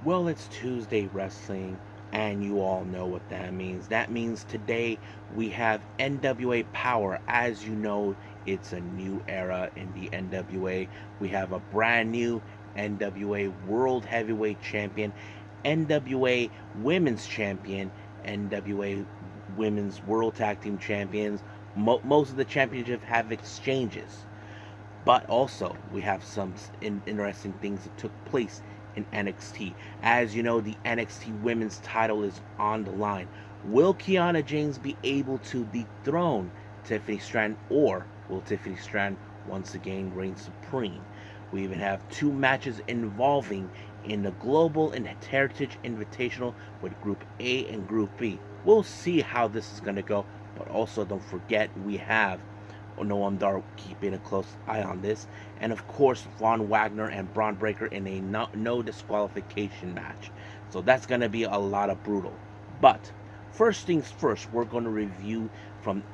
Well, it's Tuesday Wrestling, and you all know what that means. That means today we have NWA Powerrr. As you know, it's a new era in the NWA. We have a brand new NWA World Heavyweight Champion, NWA Women's Champion, NWA Women's World Tag Team Champions. Most of the championships have exchanges. But also, we have some interesting things that took place in NXT. As you know, the NXT Women's title is on the line. Will Kiana James be able to dethrone Tiffany Stratton, or will Tiffany Stratton once again reign supreme? We even have two matches involving in the Global and Heritage Invitational with Group A and Group B. We'll see how this is going to go, but also don't forget we have Noam Dar keeping a close eye on this, and of course Von Wagner and Braun Breaker in a no disqualification match. So that's going to be a lot of brutal. But first things first, we're going to review from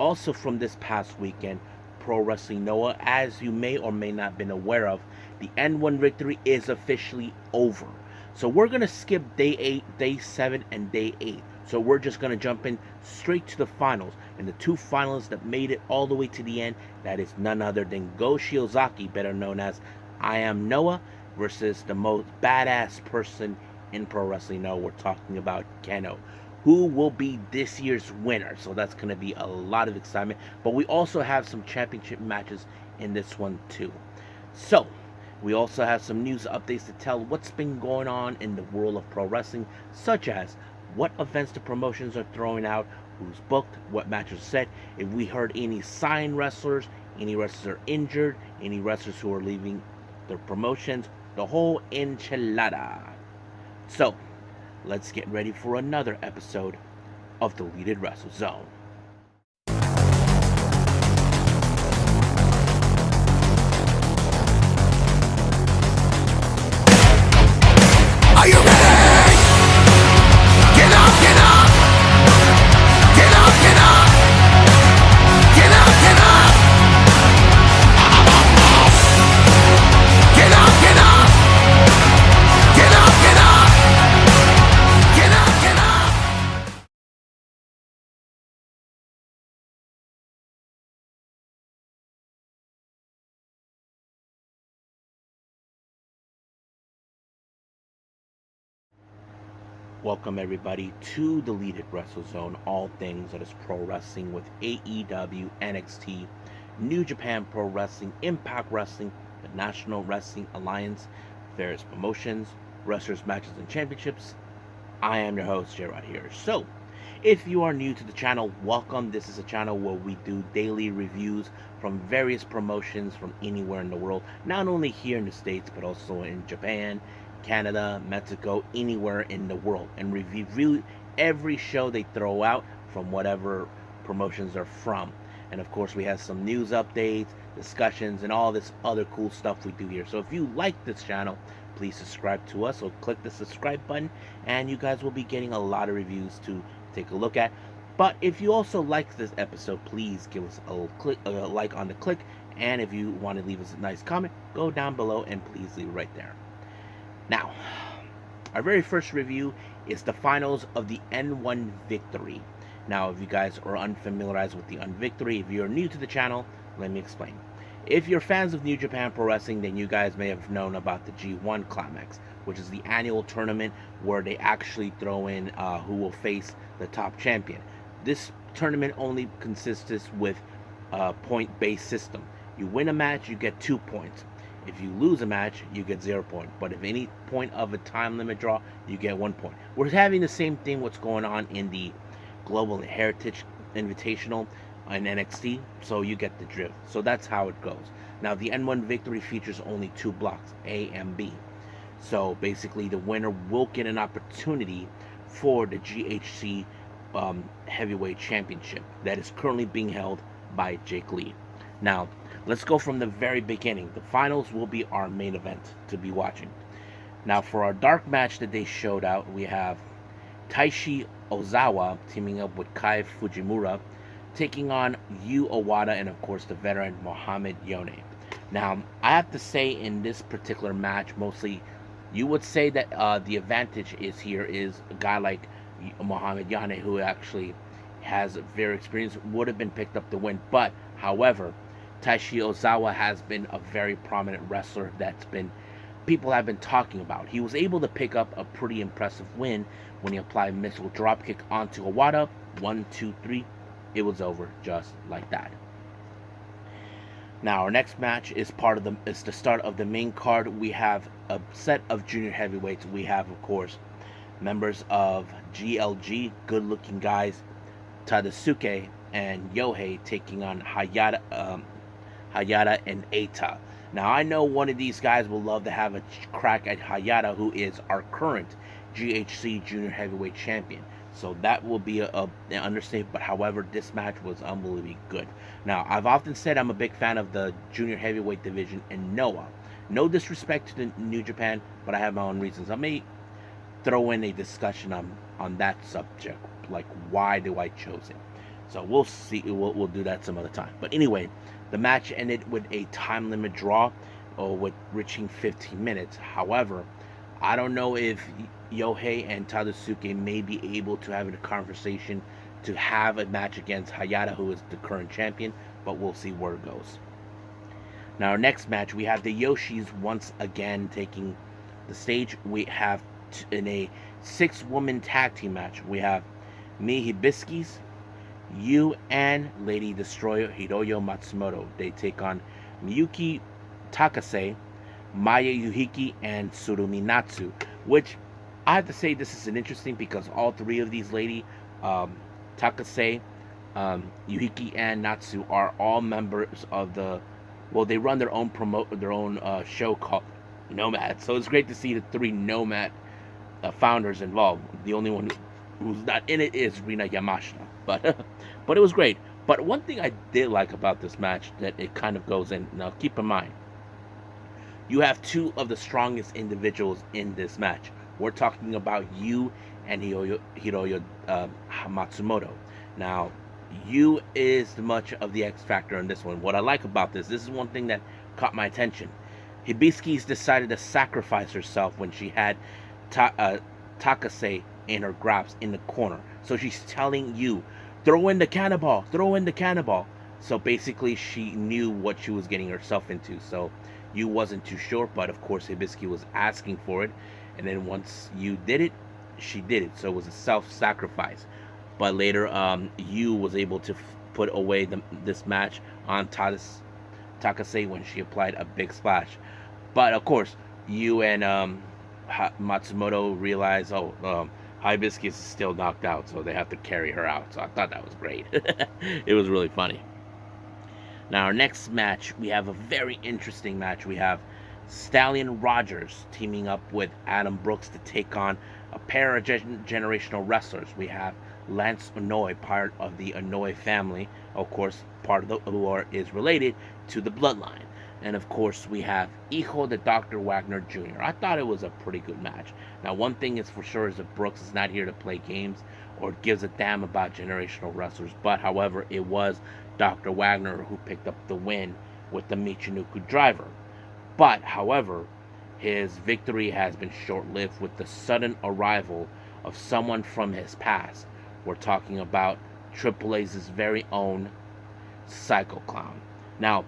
this past weekend Pro Wrestling Noah. As you may or may not have been aware of, the N-1 victory is officially over. So we're going to skip day 8, day 7, and day 8. So we're just going to jump in straight to the finals. And the two finalists that made it all the way to the end, that is none other than Go Shiozaki, better known as I Am Noah, versus the most badass person in Pro Wrestling Noah. We're talking about Keno, who will be this year's winner. So that's going to be a lot of excitement. But we also have some championship matches in this one too. So we also have some news updates to tell what's been going on in the world of pro wrestling, such as what events the promotions are throwing out, who's booked, what matches are set, if we heard any signed wrestlers, any wrestlers are injured, any wrestlers who are leaving their promotions, the whole enchilada. So, let's get ready for another episode of Deleted Wrestle Zone. Are you ready? Get up, get up! Get up, get up! Get up, get up! Get up, get up! Get up, get up! Get up, get up! Welcome everybody to Deleted Wrestle Zone, all things that is pro wrestling with AEW, NXT, New Japan Pro Wrestling, Impact Wrestling, the National Wrestling Alliance, various promotions, wrestlers, matches, and championships. I am your host, Gerard here. So, if you are new to the channel, welcome. This is a channel where we do daily reviews from various promotions from anywhere in the world, not only here in the States, but also in Japan, Canada, Mexico, anywhere in the world, and review every show they throw out from whatever promotions they're from. And of course, we have some news updates, discussions, and all this other cool stuff we do here. So if you like this channel, please subscribe to us. So click the subscribe button, and you guys will be getting a lot of reviews to take a look at. But if you also like this episode, please give us a like on the click. And if you want to leave us a nice comment, go down below and please leave it right there. Now, our very first review is the finals of the N1 victory. Now, if you guys are unfamiliarized with the N victory, if you're new to the channel, let me explain. If you're fans of New Japan Pro Wrestling, then you guys may have known about the G1 Climax, which is the annual tournament where they actually throw in who will face the top champion. This tournament only consists with a point-based system. You win a match, you get 2 points. If you lose a match, you get 0 points. But if any point of a time limit draw, you get 1 point. We're having the same thing what's going on in the Global Heritage Invitational in NXT, so you get the drift. So that's how it goes. Now, the N1 victory features only 2 blocks, A and B. So basically, the winner will get an opportunity for the GHC Heavyweight Championship that is currently being held by Jake Lee. Now, let's go from the very beginning. The finals will be our main event to be watching. Now, for our dark match that they showed out, we have Taishi Ozawa teaming up with Kai Fujimura, taking on Yu Owada and, of course, the veteran Mohamed Yone. Now, I have to say in this particular match, mostly You would say that the advantage is here is a guy like Muhammad Yane, who actually has very experience, would have been picked up to win. But however, Taishi Ozawa has been a very prominent wrestler that's been people have been talking about. He was able to pick up a pretty impressive win when he applied missile dropkick onto Owada. 1, 2, 3. It was over just like that. Now our next match is the start of the main card. We have a set of junior heavyweights. We have, of course, members of GLG, good-looking guys, Tadasuke and Yohei taking on Hayata and Eita. Now I know one of these guys will love to have a crack at Hayata, who is our current GHC Junior Heavyweight Champion. So that will be an understatement. But however, this match was unbelievably good. Now I've often said I'm a big fan of the Junior Heavyweight division in Noah. No disrespect to the New Japan, but I have my own reasons. I may throw in a discussion on that subject, like why do I chose it. So we'll see. We'll do that some other time. But anyway, the match ended with a time limit draw, with reaching 15 minutes. However, I don't know if Yohei and Tadasuke may be able to have a conversation to have a match against Hayata, who is the current champion, but we'll see where it goes. Now, our next match, we have the Yoshis once again taking the stage. We have in a 6-woman tag team match, we have Mi Hibisquis, Yu, and Lady Destroyer Hiroyo Matsumoto. They take on Miyuki Takase, Maya Yuhiki, and Surumi Natsu, which I have to say this is an interesting because all three of these Takase, Yuhiki, and Natsu are all members of they run their own show called Nomad. So it's great to see the three Nomad founders involved. The only one who's not in it is Rina Yamashita, but it was great. But one thing I did like about this match that it kind of goes in. Now keep in mind, you have two of the strongest individuals in this match. We're talking about Yu and Hiroyo Matsumoto. Now, Yu is much of the X factor in this one. What I like about this is one thing that caught my attention. Hibisquis decided to sacrifice herself when she had Takase in her grasp in the corner. So she's telling Yu, throw in the cannonball, throw in the cannonball. So basically she knew what she was getting herself into. So Yu wasn't too sure, but of course Hibisquis was asking for it. And then once Yu did it, she did it. So it was a self-sacrifice. But later, Yu was able to put away this match on Takase when she applied a big splash. But of course, Yu and Matsumoto realized, Hibiscus is still knocked out, so they have to carry her out. So I thought that was great. It was really funny. Now, our next match, we have a very interesting match. We have Stallion Rogers teaming up with Adam Brooks to take on a pair of generational wrestlers. We have Lance Anoa'i, part of the Anoa'i family. Of course, part of the lore is related to the bloodline. And of course, we have Hijo de Dr. Wagner Jr. I thought it was a pretty good match. Now, one thing is for sure is that Brooks is not here to play games or gives a damn about generational wrestlers. But, however, it was Dr. Wagner who picked up the win with the Michinoku driver. But, however, his victory has been short-lived with the sudden arrival of someone from his past. We're talking about AAA's very own Psycho Clown. Now,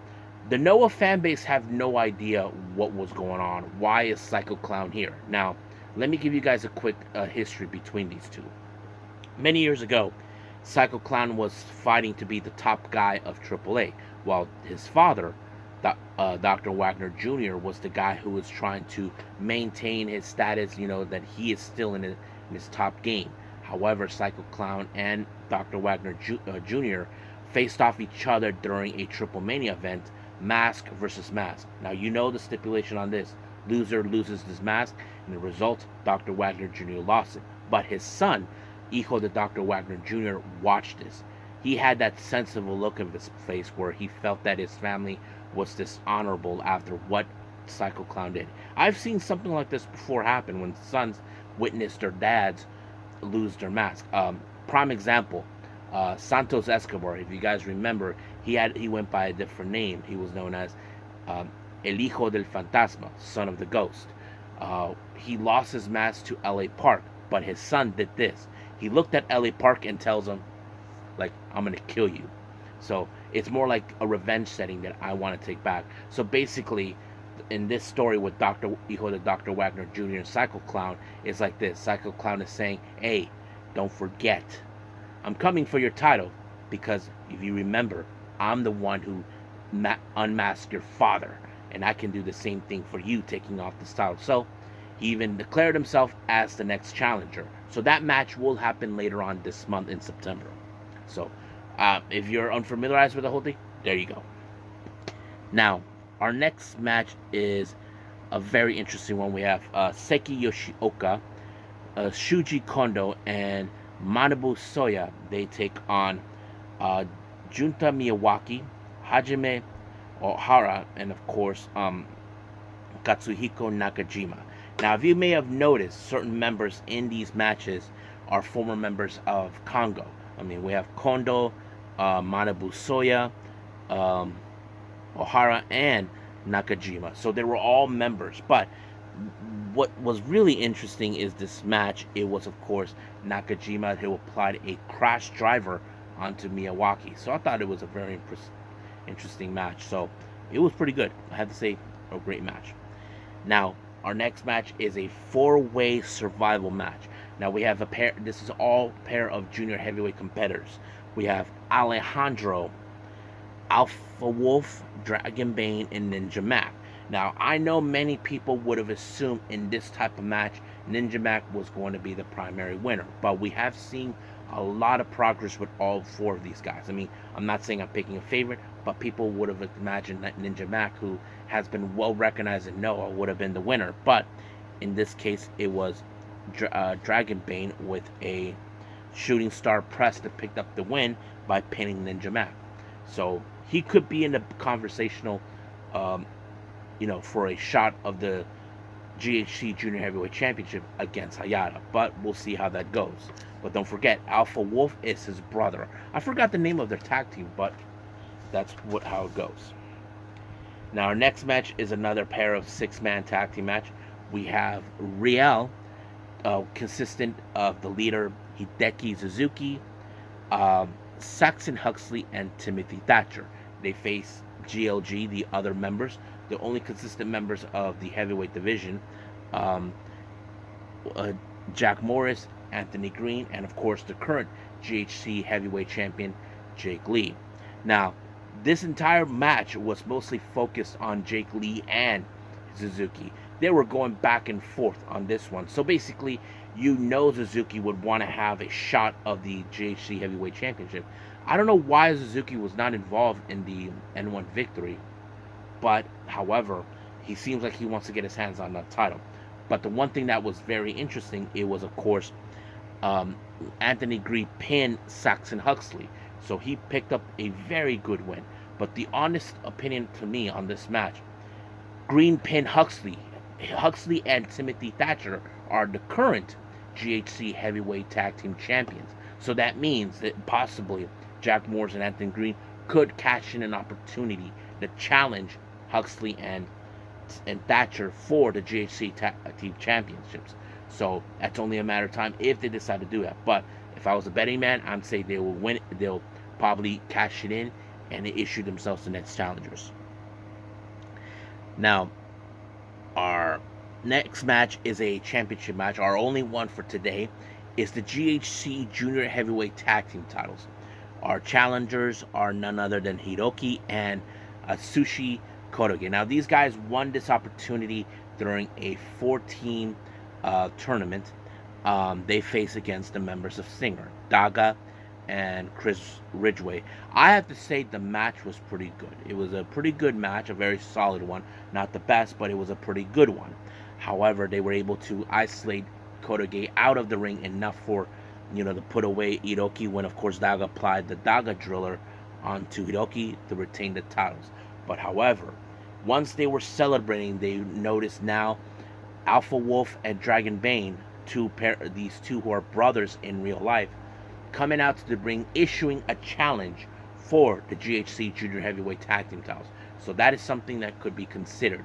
the Noah fanbase have no idea what was going on. Why is Psycho Clown here? Now, let me give you guys a quick history between these two. Many years ago, Psycho Clown was fighting to be the top guy of AAA, while his father, Dr. Wagner Jr., was the guy who was trying to maintain his status, that he is still in his top game. However, Psycho Clown and Dr. Wagner Jr. faced off each other during a Triple Mania event, mask versus mask. Now, the stipulation on this. Loser loses this mask, and the result, Dr. Wagner Jr. lost it. But his son, Hijo de Dr. Wagner Jr., watched this. He had that sensible look in his face where he felt that his family was dishonorable after what Psycho Clown did. I've seen something like this before happen when sons witness their dads lose their mask. Prime example, Santos Escobar. If you guys remember, he went by a different name. He was known as El Hijo del Fantasma, son of the ghost. he lost his match to LA Park, but his son did this. He looked at LA Park and tells him, like, I'm gonna kill you. So it's more like a revenge setting that I want to take back. So basically, in this story with Dr. Wagner Jr. and Psycho Clown, it's like this. Psycho Clown is saying, hey, don't forget, I'm coming for your title, because if you remember, I'm the one who unmasked your father, and I can do the same thing for you, taking off the title. So he even declared himself as the next challenger. So that match will happen later on this month in September. So if you're unfamiliarized with the whole thing, there you go. Now, our next match is a very interesting one. We have Seki Yoshioka, Shuji Kondo, and Manabu Soya. They take on Junta Miyawaki, Hajime Ohara, and of course Katsuhiko Nakajima. Now, if you may have noticed, certain members in these matches are former members of Kongo. I mean, we have Kondo, Manabu Soya, Ohara, and Nakajima. So they were all members. But what was really interesting is this match. It was, of course, Nakajima who applied a crash driver onto Miyawaki. So I thought it was a very interesting match. So it was pretty good. I have to say, a great match. Now, our next match is a four-way survival match. Now we have a pair. This is all pair of junior heavyweight competitors. We have Alejandro, Alpha Wolf, Dragon Bane, and Ninja Mac. Now, I know many people would have assumed in this type of match, Ninja Mac was going to be the primary winner. But we have seen a lot of progress with all four of these guys. I mean, I'm not saying I'm picking a favorite, but people would have imagined that Ninja Mac, who has been well recognized in Noah, would have been the winner. But in this case, it was Dragon Bane with a shooting star press that picked up the win by pinning Ninja Mac. So he could be in the conversational, for a shot of the GHC Junior Heavyweight Championship against Hayata. But we'll see how that goes. But don't forget, Alpha Wolf is his brother. I forgot the name of their tag team, but that's how it goes. Now, our next match is another pair of six-man tag team match. We have Riel, consistent of the leader Hideki Suzuki, Saxon Huxley, and Timothy Thatcher. They face GLG, the other members, the only consistent members of the heavyweight division, Jack Morris, Anthony Green, and of course the current GHC heavyweight champion, Jake Lee. Now, this entire match was mostly focused on Jake Lee and Suzuki. They were going back and forth on this one. So basically, Suzuki would want to have a shot of the GHC heavyweight championship. I don't know why Suzuki was not involved in the N-1 victory, but however, he seems like he wants to get his hands on that title. But the one thing that was very interesting, it was, of course, Anthony Green pinned Saxon Huxley. So he picked up a very good win. But the honest opinion to me on this match, Green pinned Huxley. Huxley and Timothy Thatcher are the current GHC heavyweight tag team champions. So that means that possibly Jack Morris and Anthony Green could cash in an opportunity to challenge Huxley and Thatcher for the GHC tag team championships. So that's only a matter of time if they decide to do that. But if I was a betting man, I'm saying they will win. They'll probably cash it in and they issue themselves the next challengers. Now, our next match is a championship match. Our only one for today is the GHC Junior Heavyweight Tag Team titles. Our challengers are none other than Hiroki and Atsushi Kotoge. Now, these guys won this opportunity during a 4-team tournament. They face against the members of Singer, Daga, and Chris Ridgway. I have to say the match was pretty good. It was a pretty good match, a very solid one. Not the best, but it was a pretty good one. However, they were able to isolate Kotoge out of the ring enough for, to put away Hiroki when, of course, Daga applied the Daga driller onto Hiroki to retain the titles. But however, once they were celebrating, they noticed now Alpha Wolf and Dragon Bane, these two who are brothers in real life, coming out to the ring, issuing a challenge for the GHC Junior Heavyweight Tag Team titles. So that is something that could be considered.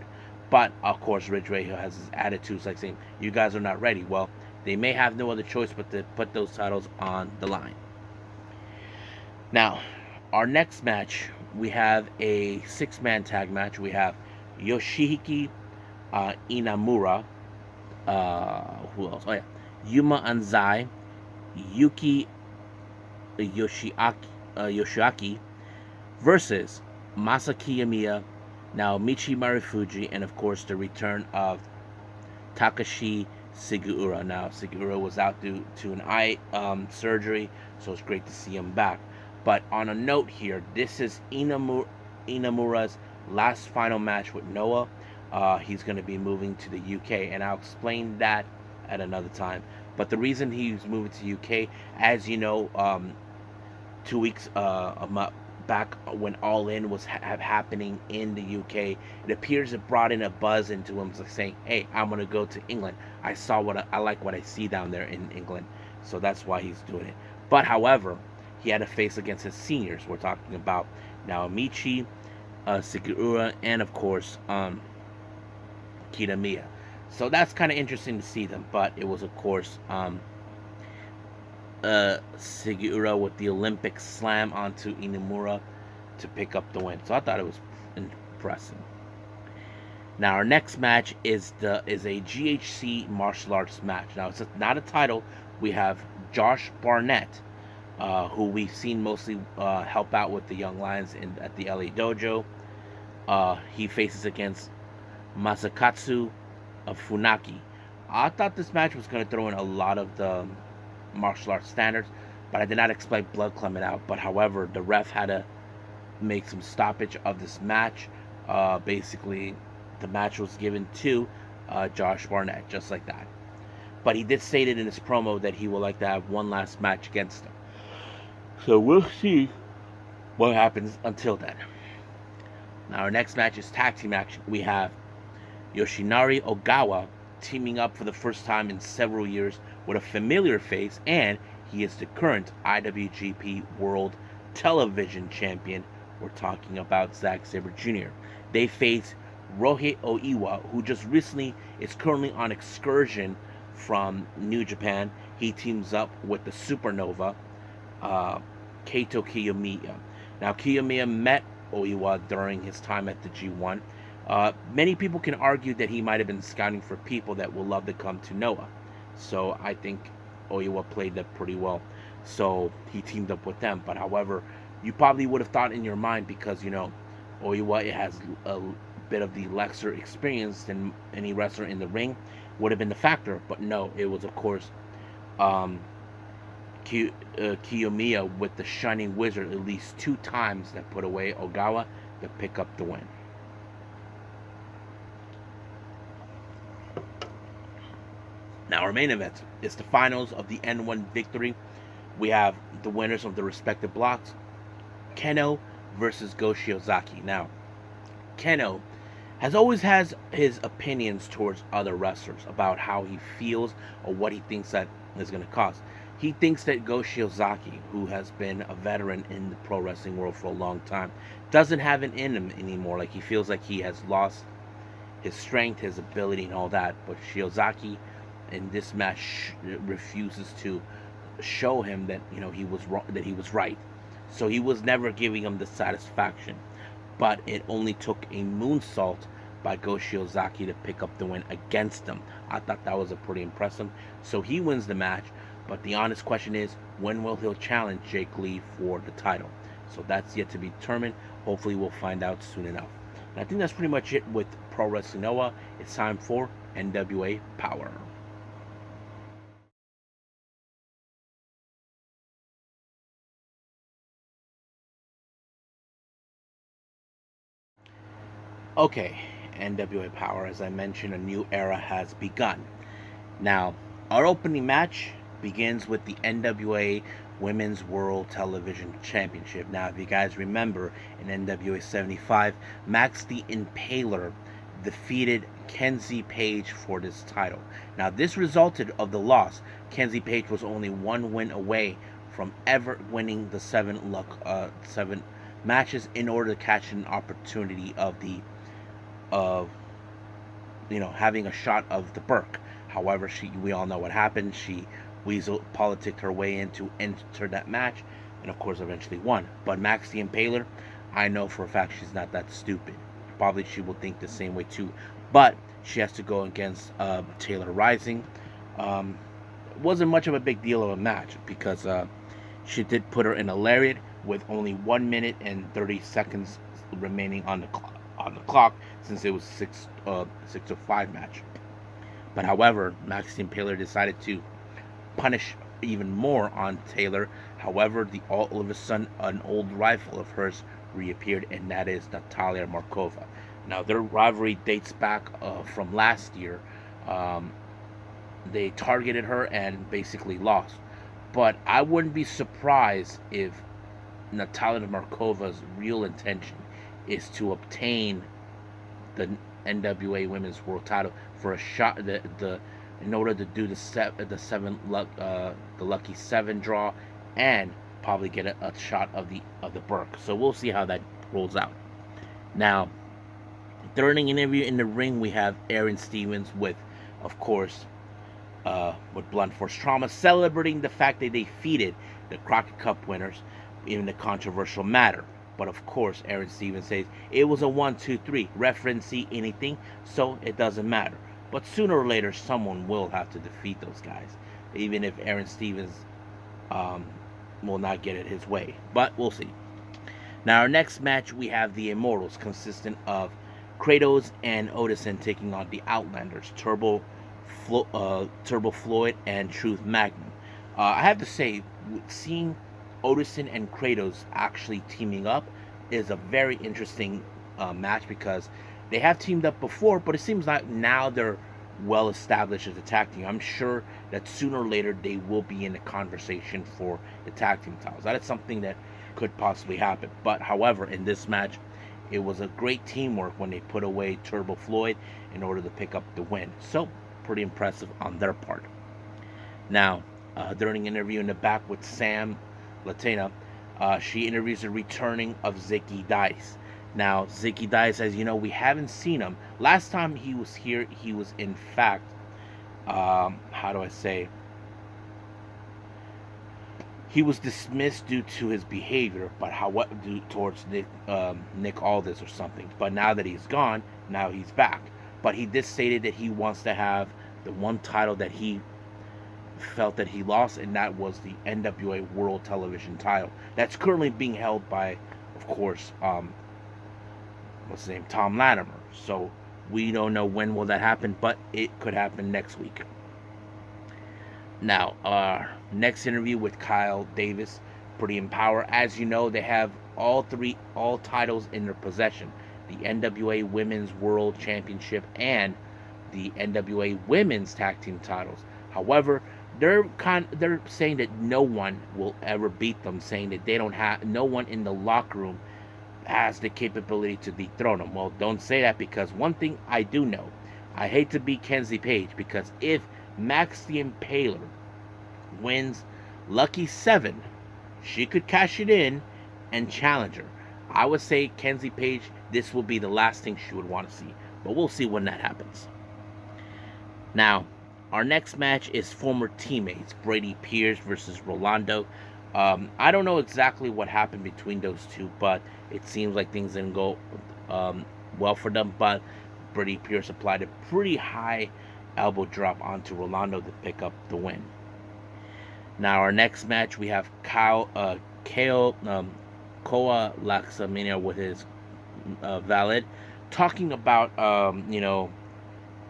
But of course, Ridgeway has his attitudes like saying, "You guys are not ready." Well, they may have no other choice but to put those titles on the line. Now, our next match, we have a six-man tag match. We have Yoshihiki Inamura. Who else? Oh yeah, Yuma Anzai, Yuki Yoshiaki versus Masaki Yamiya, now Michi Marufuji, and of course the return of Takashi Sugiura. Now Sugiura was out due to an eye surgery, so it's great to see him back. But on a note here, this is Inamura's last final match with Noah. He's going to be moving to the UK, and I'll explain that at another time. But the reason he's moving to UK, as you know, 2 weeks back when All In was happening in the UK, it appears it brought in a buzz into him, like saying, "Hey, I'm gonna go to England. I like what I see down there in England," so that's why he's doing it. But however, he had to face against his seniors. We're talking about now Michi, Sugiura, and of course Kitamiya. So that's kind of interesting to see them. But it was of course Sugiura with the Olympic slam onto Inamura to pick up the win. So I thought it was impressive. Now our next match is a GHC martial arts match. Now it's not a title. We have Josh Barnett, who we've seen mostly help out with the Young Lions at the LA Dojo. He faces against Masakatsu of Funaki. I thought this match was going to throw in a lot of the martial arts standards, but I did not expect blood coming out. But however, the ref had to make some stoppage of this match. Basically, the match was given to Josh Barnett, just like that. But he did state it in his promo that he would like to have one last match against him. So we'll see what happens until then. Now our next match is tag team action. We have Yoshinari Ogawa teaming up for the first time in several years with a familiar face, and he is the current IWGP World Television Champion. We're talking about Zack Sabre Jr. They face Rohei Oiwa, who just recently is currently on excursion from New Japan. He teams up with the Supernova, Kaito Kiyomiya. Now, Kiyomiya met Oiwa during his time at the G1. Many people can argue that he might have been scouting for people that will love to come to Noah. So I think Oiwa played that pretty well. So he teamed up with them. But however, you probably would have thought in your mind, because Oiwa has a bit of the lesser experience than any wrestler in the ring, would have been the factor. But no, it was of course Kiyomiya with the Shining Wizard at least 2 times that put away Ogawa to pick up the win. Now our main event is the finals of the N-1 victory. We have the winners of the respective blocks, Kenoh versus Go Shiozaki. Now, Kenoh always has his opinions towards other wrestlers about how he feels or what he thinks that is going to cost. He thinks that Go Shiozaki, who has been a veteran in the pro wrestling world for a long time, doesn't have it in him anymore. Like, he feels like he has lost his strength, his ability, and all that. But Shiozaki in this match refuses to show him that he was wrong, that he was right. So he was never giving him the satisfaction. But it only took a moonsault by Go Shiozaki to pick up the win against him. I thought that was a pretty impressive. So he wins the match. But the honest question is, when will he challenge Jake Lee for the title? So that's yet to be determined. Hopefully we'll find out soon enough. And I think that's pretty much it with Pro Wrestling Noah. It's time for NWA Powerrr. Okay, NWA Powerrr, as I mentioned, a new era has begun. Now, our opening match begins with the NWA Women's World Television Championship. Now, if you guys remember, in NWA 75, Max the Impaler defeated Kenzie Page for this title. Now, this resulted of the loss. Kenzie Page was only 1 win away from ever winning the 7 matches in order to catch an opportunity of the having a shot of the Burke. However, we all know what happened. She weasel politicked her way into enter that match, and of course eventually won. But Maxie Impaler, I know for a fact she's not that stupid. Probably she will think the same way too. But she has to go against Taylor Rising. Um, wasn't much of a big deal of a match because she did put her in a lariat with only 1 minute and 30 seconds remaining on the clock since it was 6 to 5 match. But however, Maxine Taylor decided to punish even more on Taylor. However, all of a sudden an old rival of hers reappeared, and that is Natalia Markova. Now their rivalry dates back from last year. Um, they targeted her and basically lost. But I wouldn't be surprised if Natalia Markova's real intention is to obtain the NWA Women's World Title for a shot. In order to do the lucky seven draw, and probably get a shot of the Burke. So we'll see how that rolls out. Now, during an interview in the ring, we have Aaron Stevens with, of course, with Blunt Force Trauma, celebrating the fact that they defeated the Crockett Cup winners in the controversial matter. But of course, Aaron Stevens says it was a 1-2-3. Ref didn't see anything, so it doesn't matter. But sooner or later, someone will have to defeat those guys, even if Aaron Stevens will not get it his way. But we'll see. Now, our next match, we have the Immortals, consistent of Kratos and Odinson taking on the Outlanders, Turbo Floyd, and Truth Magnum. I have to say, seeing Odinson and Kratos actually teaming up is a very interesting match because they have teamed up before, but it seems like now they're well established as a tag team. I'm sure that sooner or later they will be in the conversation for the tag team titles. That is something that could possibly happen. But however, in this match, it was a great teamwork when they put away Turbo Floyd in order to pick up the win. So, pretty impressive on their part. Now, during an interview in the back with Sam Latina, she interviews the returning of Zicky Dice. Now, Zicky Dice, as you know, we haven't seen him. Last time he was here, he was in fact, how do I say? He was dismissed due to his behavior, but due towards Nick Aldis or something. But now that he's gone, now he's back. But he did stated that he wants to have the one title that he felt that he lost, and that was the NWA World Television title. That's currently being held by, of course, what's his name, Tom Latimer. So we don't know when will that happen, but it could happen next week. Now, next interview with Kyle Davis, Pretty Powerrr. As you know, they have all titles in their possession: the NWA Women's World Championship and the NWA Women's Tag Team titles. However, they're saying that no one will ever beat them, saying that they don't have no one in the locker room has the capability to dethrone them. Well, don't say that, because one thing I do know, I hate to be Kenzie Page, because if Maxie Impaler wins Lucky 7, she could cash it in and challenge her. I would say Kenzie Page, this will be the last thing she would want to see, but we'll see when that happens. Now, our next match is former teammates Brady Pierce versus Rolando. I don't know exactly what happened between those two, but it seems like things didn't go well for them. But Brady Pierce applied a pretty high elbow drop onto Rolando to pick up the win. Now, our next match, we have Koa Laxamina with his valet, talking about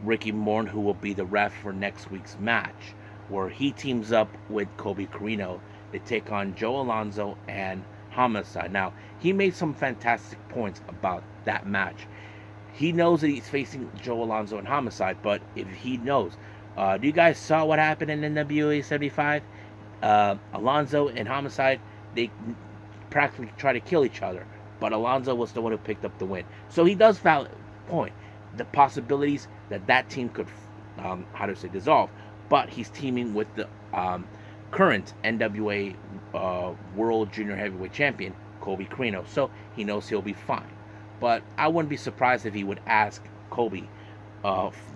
Ricky Morton, who will be the ref for next week's match, where he teams up with Kobe Carino. They take on Joe Alonzo and Homicide. Now, he made some fantastic points about that match. He knows that he's facing Joe Alonzo and Homicide, but if he knows, do you guys saw what happened in NWA 75? Alonzo and Homicide, they practically try to kill each other, but Alonzo was the one who picked up the win. So he does valid point the possibilities that team could, dissolve. But he's teaming with the current NWA World Junior Heavyweight Champion, Kobe Carino, so he knows he'll be fine. But I wouldn't be surprised if he would ask Kobe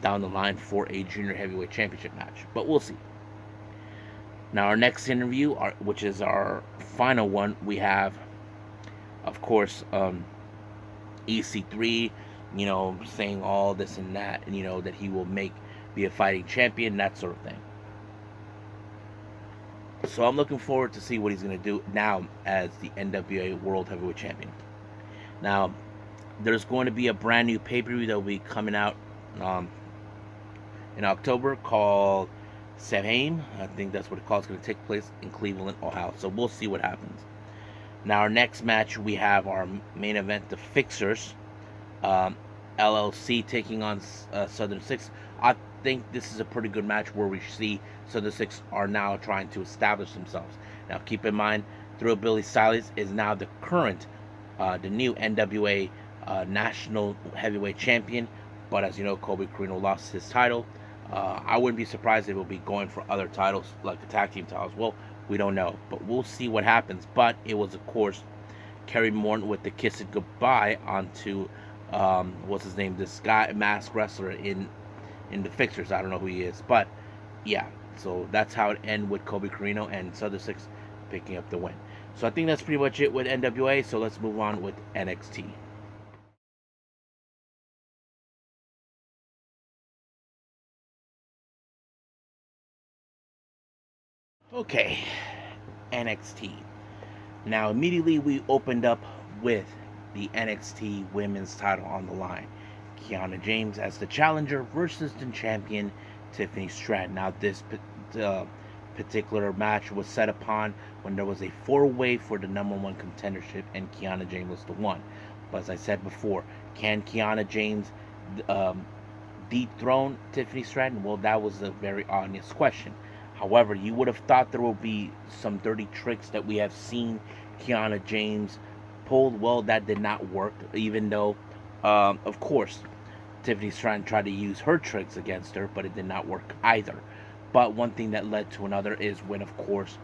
down the line for a junior heavyweight championship match. But we'll see. Now, our next interview, which is our final one, we have, of course, EC3, saying all this and that, and that he will be a fighting champion, that sort of thing. So I'm looking forward to see what he's going to do now as the NWA World Heavyweight Champion. Now, there's going to be a brand new pay-per-view that will be coming out in October called Sareee. I think that's what it's called. It's going to take place in Cleveland, Ohio. So we'll see what happens. Now, our next match, we have our main event, the Fixers, LLC taking on Southern Six. I think this is a pretty good match where we see Southern Six are now trying to establish themselves. Now, keep in mind, Billy Silas is now the new NWA National Heavyweight Champion. But as you know, Colby Corino lost his title. I wouldn't be surprised if it will be going for other titles, like the tag team titles. Well, we don't know, but we'll see what happens. But it was, of course, Kerry Morton with the kiss it goodbye onto what's his name? This guy, masked wrestler in the Fixers. I don't know who he is, but yeah. So that's how it ended with Colby Corino and Southern Six picking up the win. So I think that's pretty much it with NWA. So let's move on with NXT. Okay, NXT. Now, immediately we opened up with the NXT Women's title on the line. Kiana James as the challenger versus the champion, Tiffany Stratton. Now, this particular match was set upon when there was a four-way for the #1 contendership, and Kiana James was the one. But as I said before, can Kiana James dethrone Tiffany Stratton? Well, that was a very honest question. However, you would have thought there would be some dirty tricks that we have seen Kiana James pulled. Well, that did not work, even though, of course, Tiffany Stratton tried to use her tricks against her, but it did not work either. But one thing that led to another is when, of course,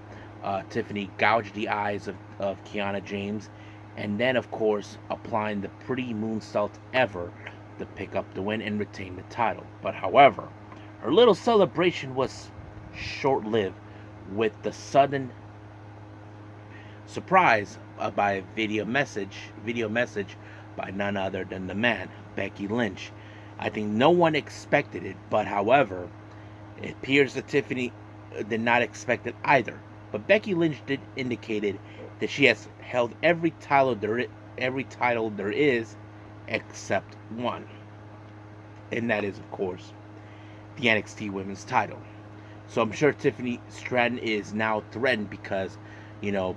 Tiffany gouged the eyes of Kiana James, and then, of course, applying the pretty moonsault ever to pick up the win and retain the title. But, however, her little celebration was short-lived with the sudden surprise by a video message by none other than the man, Becky Lynch. I think no one expected it, but however, it appears that Tiffany did not expect it either. But Becky Lynch did indicated that she has held every title there is except one, and that is, of course, the NXT Women's title. So I'm sure Tiffany Stratton is now threatened because,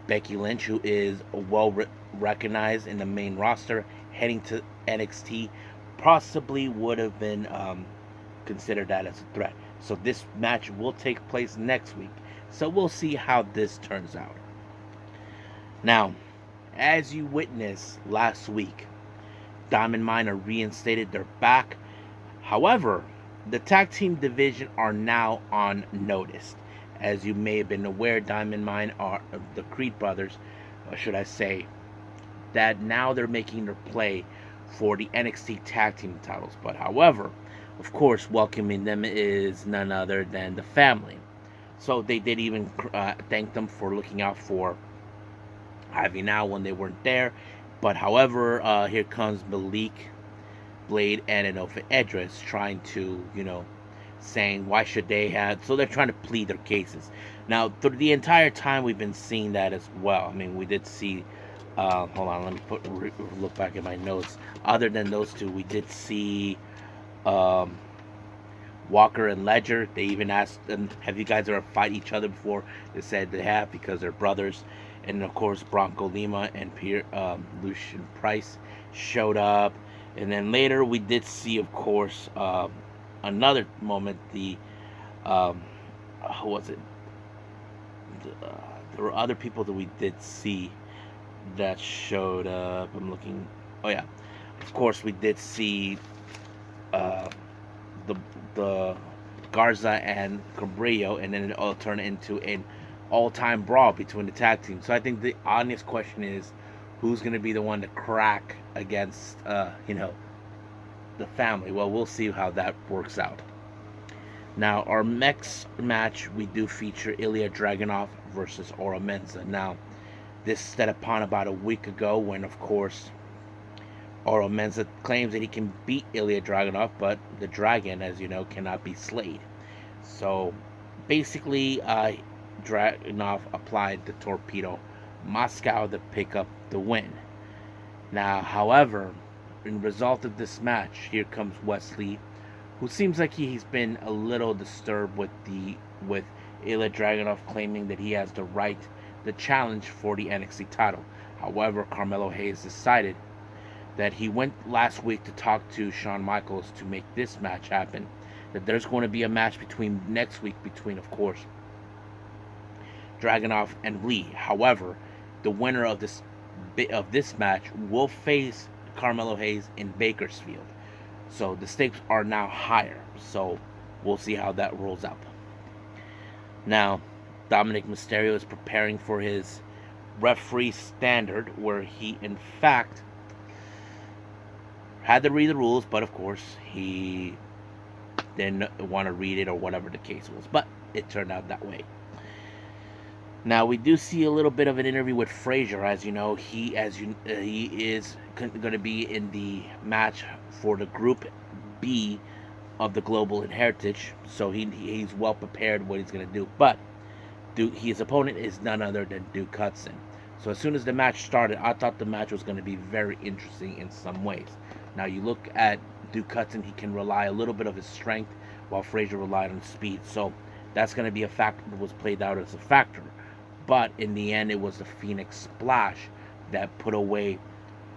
Becky Lynch, who is well recognized in the main roster, heading to NXT, possibly would have been considered that as a threat. So this match will take place next week. So we'll see how this turns out. Now, as you witnessed last week, Diamond Mine are reinstated. They're back. However, the tag team division are now on notice. As you may have been aware, Diamond Mine are the Creed brothers, or should I say, that now they're making their play for the NXT tag team titles. But however, of course, welcoming them is none other than the family. So they did even thank them for looking out for Ivy now when they weren't there. But however, here comes Malik, Blade, and Anova Edris trying to, saying why should they have. So they're trying to plead their cases. Now, through the entire time, we've been seeing that as well. I mean, we did see. Hold on, let me look back at my notes. Other than those two, we did see Walker and Ledger. They even asked them, "Have you guys ever fight each other before?" They said they have because they're brothers. And of course, Bronco Lima and Lucian Price showed up. And then later, we did see, of course, another moment. Who was it? There were other people that we did see that showed up. I'm looking. Oh yeah, of course, we did see the Garza and Cabrillo, and then it all turned into an all-time brawl between the tag teams. So I think the honest question is, who's going to be the one to crack against, the family. Well, we'll see how that works out. Now, our next match, we do feature Ilya Dragunov versus Oro Menza. Now, this set upon about a week ago when, of course, Oro Menza claims that he can beat Ilya Dragunov, but the dragon, as you know, cannot be slayed. So, basically, Dragunov applied the torpedo Moscow to pick up the win. Now, however, in result of this match, here comes Wesley, who seems like he's been a little disturbed with Ilya Dragunov claiming that he has the right to challenge for the NXT title. However, Carmelo Hayes decided that he went last week to talk to Shawn Michaels to make this match happen. That there's going to be a match between next week between, of course, Dragunov and Lee. However, the winner of this match will face Carmelo Hayes in Bakersfield. So the stakes are now higher. So we'll see how that rolls out. Now, Dominic Mysterio is preparing for his referee standard, where he, in fact, had to read the rules, but of course, he didn't want to read it or whatever the case was. But it turned out that way. Now, we do see a little bit of an interview with Frazier. As you know, he is going to be in the match for the Group B of the Global Heritage, so he's well prepared what he's going to do. But his opponent is none other than Duke Hudson. So as soon as the match started, I thought the match was going to be very interesting in some ways. Now, you look at Duke Hudson, he can rely a little bit of his strength, while Frazier relied on speed. So that's going to be a factor that was played out as a factor. But in the end, it was the Phoenix Splash that put away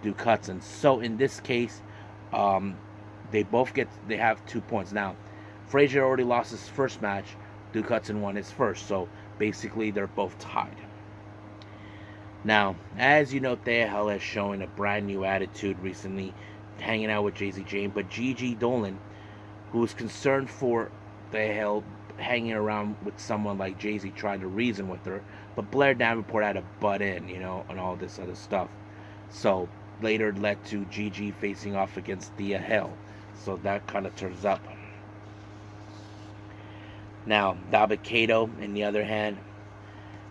Duke Hudson. So in this case, they have 2 points. Now, Frazier already lost his first match. Duke Hudson won his first. So basically, they're both tied. Now, as you know, Thea Hell has shown a brand new attitude recently, hanging out with Jay-Z Jane. But Gigi Dolan, who was concerned for Thea Hell hanging around with someone like Jay-Z, trying to reason with her, but Blair Davenport had to butt in, and all this other stuff. So later led to Gigi facing off against Thea Hell. So that kind of turns up. Now, Dabba-Kato, on the other hand,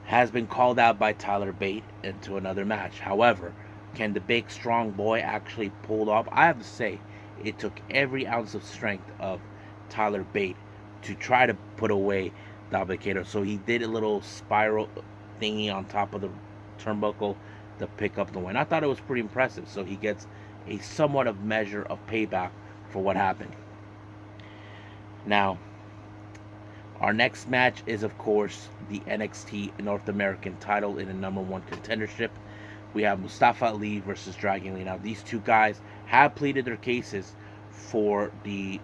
has been called out by Tyler Bate into another match. However, can the big strong boy actually pull off? I have to say, it took every ounce of strength of Tyler Bate to try to put away Dabba-Kato. So he did a little spiral thingy on top of the turnbuckle to pick up the win. I thought it was pretty impressive. So he gets a somewhat of measure of payback for what happened. Now, our next match is, of course, the NXT North American title in the #1 contendership. We have Mustafa Ali versus Dragon Lee. Now, these two guys have pleaded their cases for the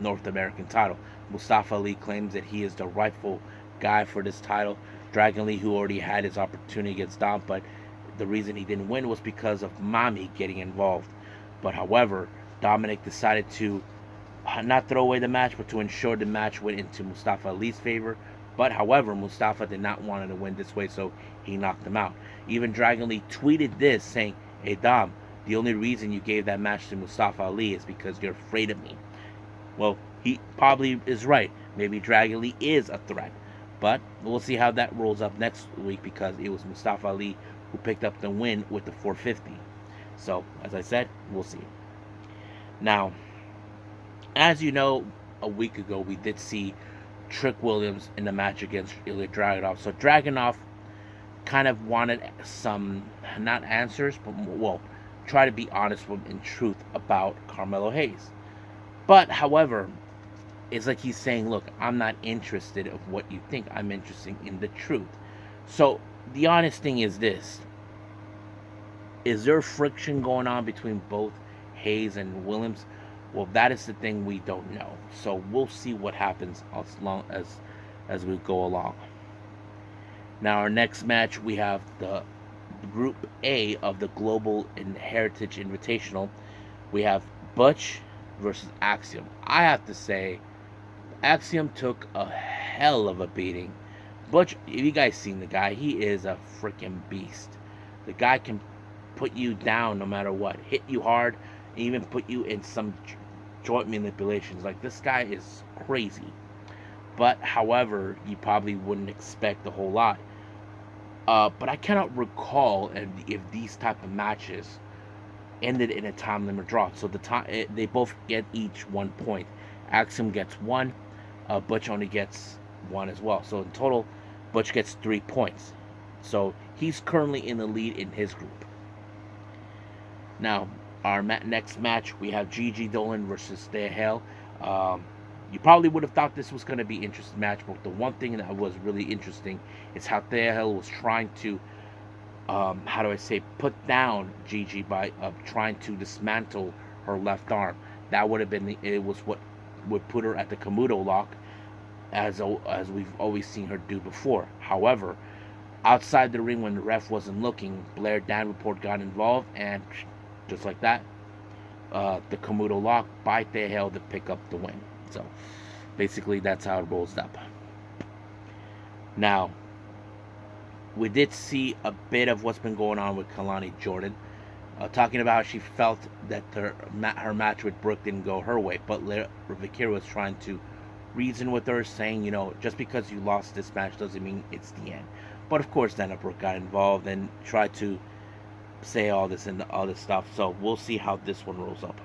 North American title. Mustafa Ali claims that he is the rightful guy for this title. Dragon Lee, who already had his opportunity against Dom, but the reason he didn't win was because of Mami getting involved. But however, Dominic decided to not throw away the match, but to ensure the match went into Mustafa Ali's favor. But however, Mustafa did not want him to win this way, so he knocked him out. Even Dragon Lee tweeted this, saying, "Hey Dom, the only reason you gave that match to Mustafa Ali is because you're afraid of me." Well, he probably is right. Maybe Dragon Lee is a threat. But we'll see how that rolls up next week, because it was Mustafa Ali who picked up the win with the 450. So, as I said, we'll see. Now, as you know, a week ago we did see Trick Williams in the match against Ilya Dragunov. So Dragunov kind of wanted some, not answers, but, well, try to be honest with him in truth about Carmelo Hayes. But, however, it's like he's saying, look, I'm not interested in what you think. I'm interested in the truth. So, the honest thing is this. Is there friction going on between both Hayes and Williams? Well, that is the thing we don't know. So, we'll see what happens as long as we go along. Now, our next match, we have the Group A of the Global Heritage Invitational. We have Butch versus Axiom. I have to say, Axiom took a hell of a beating. Butch, if you guys seen the guy, he is a freaking beast. The guy can put you down no matter what, hit you hard even put you in some joint manipulations. Like, this guy is crazy. But however, you probably wouldn't expect a whole lot. But I cannot recall if these type of matches ended in a time limit draw. So they both get each 1 point. Axiom gets one. Butch only gets one as well. So in total, Butch gets 3 points. So he's currently in the lead in his group. Now, our next match, we have Gigi Dolan versus Thea Hale. You probably would have thought this was going to be an interesting match, but the one thing that was really interesting is how Thea Hale was trying to, how do I say, put down Gigi by trying to dismantle her left arm. That would have been it was what would put her at the Komodo lock, as we've always seen her do before. However, outside the ring when the ref wasn't looking, Blair Davenport got involved, and just like that, the Komodo lock by Thea Hale to pick up the win. So basically, that's how it rolls up. Now, we did see a bit of what's been going on with Kalani Jordan, talking about how she felt that her match with Brooke didn't go her way, but Vikira was trying to reason with her, saying, just because you lost this match doesn't mean it's the end. But of course, then Brooke got involved and tried to say all this and all this stuff. So we'll see how this one rolls up.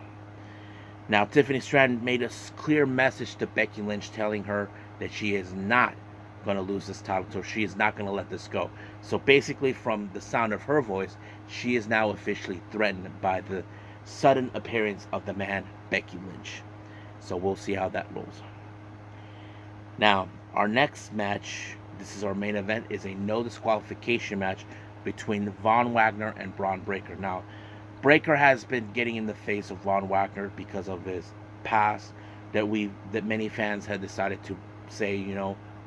Now, Tiffany Stratton made a clear message to Becky Lynch, telling her that she is not going to lose this title, so she is not going to let this go. So basically, from the sound of her voice, she is now officially threatened by the sudden appearance of the man Becky Lynch. So we'll see how that rolls. Now, our next match, this is our main event, is a no disqualification match between Von Wagner and Braun Breaker. Now, Breaker has been getting in the face of Von Wagner because of his past, that many fans had decided to say,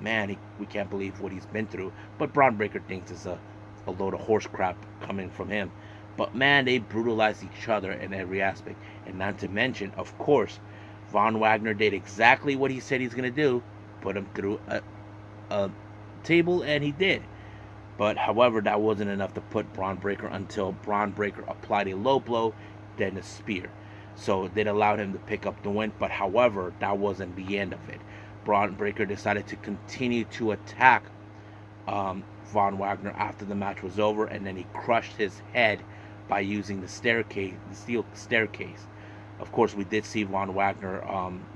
man, we can't believe what he's been through. But Braun Breaker thinks it's a load of horse crap coming from him. But man, they brutalized each other in every aspect. And not to mention, of course, Von Wagner did exactly what he said he's going to do, put him through a table, and he did. But however, that wasn't enough to put Braun Breaker until Braun Breaker applied a low blow, then a spear. So it allowed him to pick up the win. But however, that wasn't the end of it. Braun Breaker decided to continue to attack Von Wagner after the match was over, and then he crushed his head by using the steel staircase. Of course, we did see Von Wagner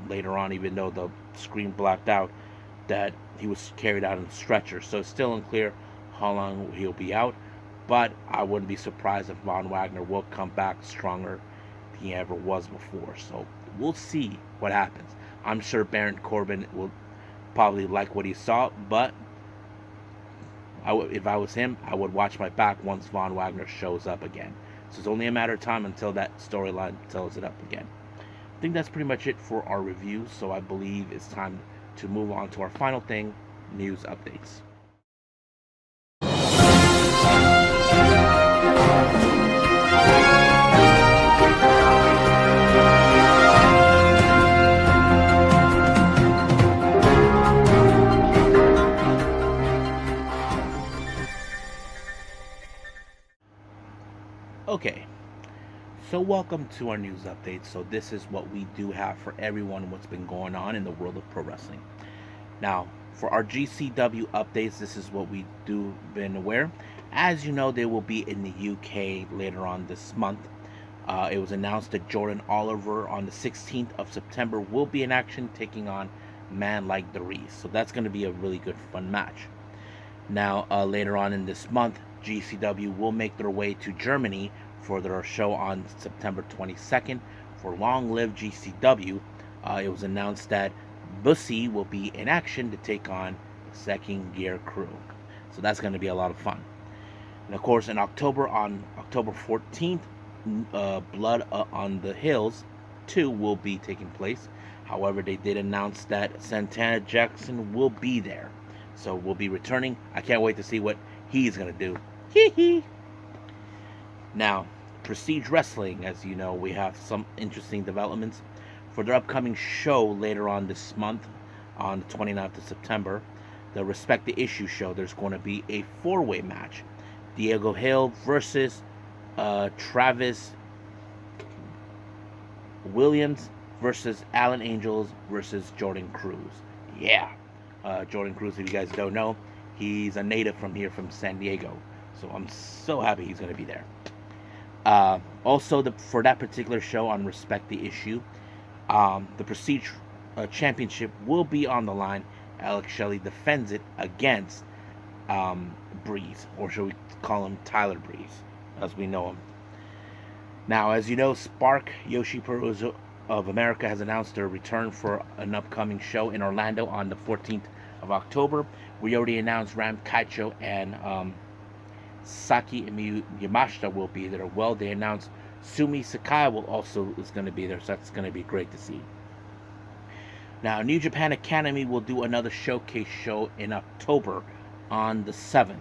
later on, even though the screen blacked out, that he was carried out in a stretcher. So it's still unclear how long he'll be out, but I wouldn't be surprised if Von Wagner will come back stronger than he ever was before. So we'll see what happens. I'm sure Baron Corbin will probably like what he saw, but if I was him, I would watch my back once Von Wagner shows up again. So it's only a matter of time until that storyline tells it up again. I think that's pretty much it for our review, so I believe it's time to move on to our final thing, news updates. Okay, so welcome to our news update. So this is what we do have for everyone, what's been going on in the world of pro wrestling. Now, for our GCW updates, this is what we do been aware. As you know, they will be in the UK later on this month. It was announced that Jordan Oliver on the 16th of September will be in action, taking on Man Like Darius. So that's going to be a really good, fun match. Now, later on in this month, GCW will make their way to Germany for their show on September 22nd for Long Live GCW. It was announced that Bussy will be in action to take on Second Gear Crew. So that's going to be a lot of fun. And of course, in October, on October 14th, Blood on the Hills 2 will be taking place. However, they did announce that Santana Jackson will be there. So we'll be returning. I can't wait to see what he's going to do. Hee hee. Now, Prestige Wrestling, as you know, we have some interesting developments for their upcoming show later on this month, on the 29th of September. The Respect the Issue show, there's going to be a 4-way match. Diego Hill versus Travis Williams versus Alan Angels versus Jordan Cruz. Yeah. Jordan Cruz, if you guys don't know, he's a native from here, from San Diego. So I'm so happy he's going to be there. Also, for that particular show on Respect the Issue, the Prestige Championship will be on the line. Alex Shelley defends it against Breeze, or should we call him Tyler Breeze, as we know him. Now, as you know, Spark Joshi Puroresuof of America has announced their return for an upcoming show in Orlando on the 14th of October. We already announced Ram Kaicho and Saki Yamashita will be there. Well, they announced Sumi Sakai is going to be there, so that's going to be great to see. Now, New Japan Academy will do another showcase show in October on the 7th.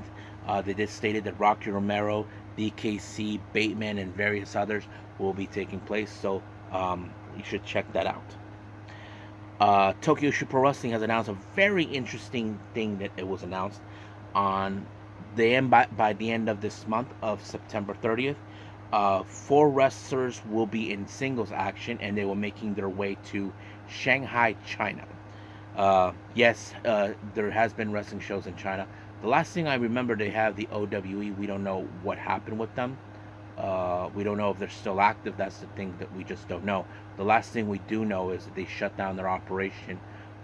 They just stated that Rocky Romero, DKC, Bateman, and various others will be taking place, so you should check that out. Tokyo Super Wrestling has announced a very interesting thing that it was announced on by the end of this month of September 30th. 4 wrestlers will be in singles action, and they will making their way to Shanghai, China. Yes, there has been wrestling shows in China. The last thing I remember, they have the OWE. We don't know what happened with them. We don't know if they're still active. That's the thing that we just don't know. The last thing we do know is that they shut down their operation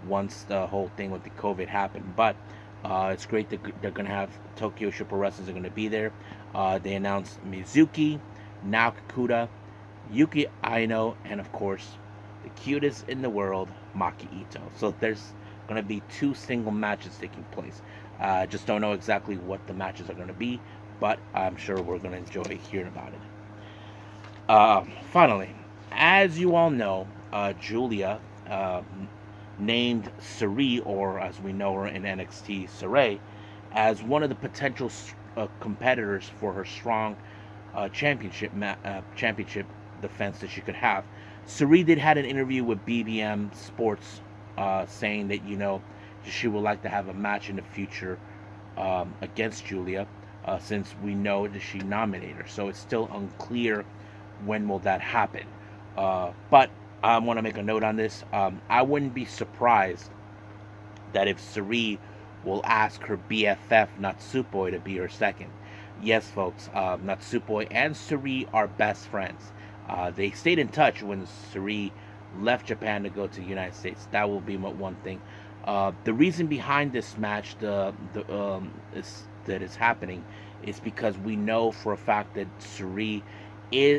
once the whole thing with the COVID happened. But it's great that they're going to have Tokyo Super Wrestlers are going to be there. They announced Mizuki, Nao Kakuta, Yuki Aino, and of course, the cutest in the world, Maki Ito. So there's going to be 2 single matches taking place. Just don't know exactly what the matches are going to be, but I'm sure we're going to enjoy hearing about it. Finally, as you all know, Julia named Sareee, or as we know her in NXT, Sareee, as one of the potential competitors for her strong championship defense that she could have. Sareee did had an interview with BBM Sports saying that, she would like to have a match in the future against Julia, since we know that she nominated her. So it's still unclear when will that happen. But I want to make a note on this. I wouldn't be surprised that if Sareee will ask her BFF Natsupoi to be her second. Yes, folks, Natsupoi and Sareee are best friends. They stayed in touch when Sareee left Japan to go to the United States. That will be one thing. The reason behind this match that is happening is because we know for a fact that Sareee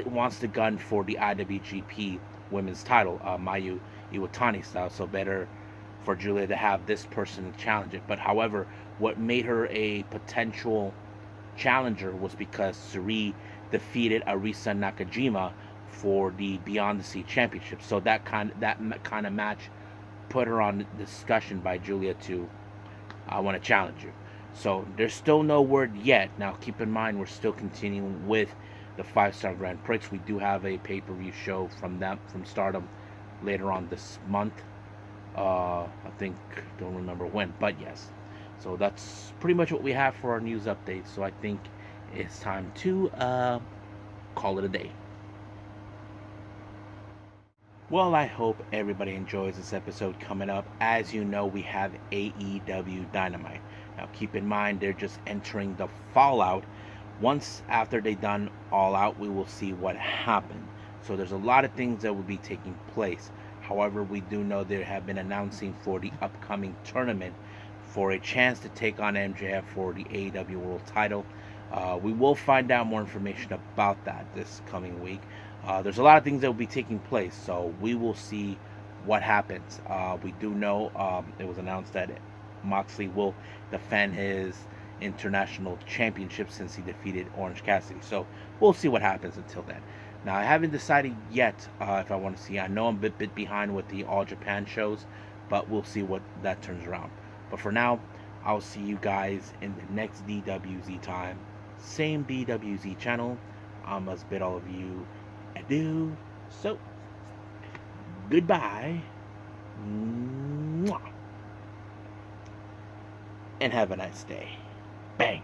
wants to gun for the IWGP Women's title, Mayu Iwatani style. So better for Julia to have this person challenge it. But however, what made her a potential challenger was because Sareee defeated Arisa Nakajima for the Beyond the Sea Championship. So that kind of match put her on discussion by Julia to, I want to challenge you. So there's still no word yet. Now keep in mind, we're still continuing with the 5-Star Grand Prix. We do have a pay-per-view show from Stardom later on this month. I don't remember when, but yes. So that's pretty much what we have for our news update. So I think it's time to call it a day. Well, I hope everybody enjoys this episode coming up. As you know, we have AEW Dynamite. Now, keep in mind, they're just entering the fallout. Once after they've done All Out, we will see what happened. So there's a lot of things that will be taking place. However, we do know they have been announcing for the upcoming tournament for a chance to take on MJF for the AEW World title. We will find out more information about that this coming week. There's a lot of things that will be taking place, so we will see what happens. We do know it was announced that Moxley will defend his international championship since he defeated Orange Cassidy. So we'll see what happens until then. Now, I haven't decided yet if I want to see. I know I'm a bit behind with the All Japan shows, but we'll see what that turns around. But for now, I'll see you guys in the next DWZ time. Same DWZ channel. I must bid all of you adieu. So, goodbye. Mwah. And have a nice day. Bang.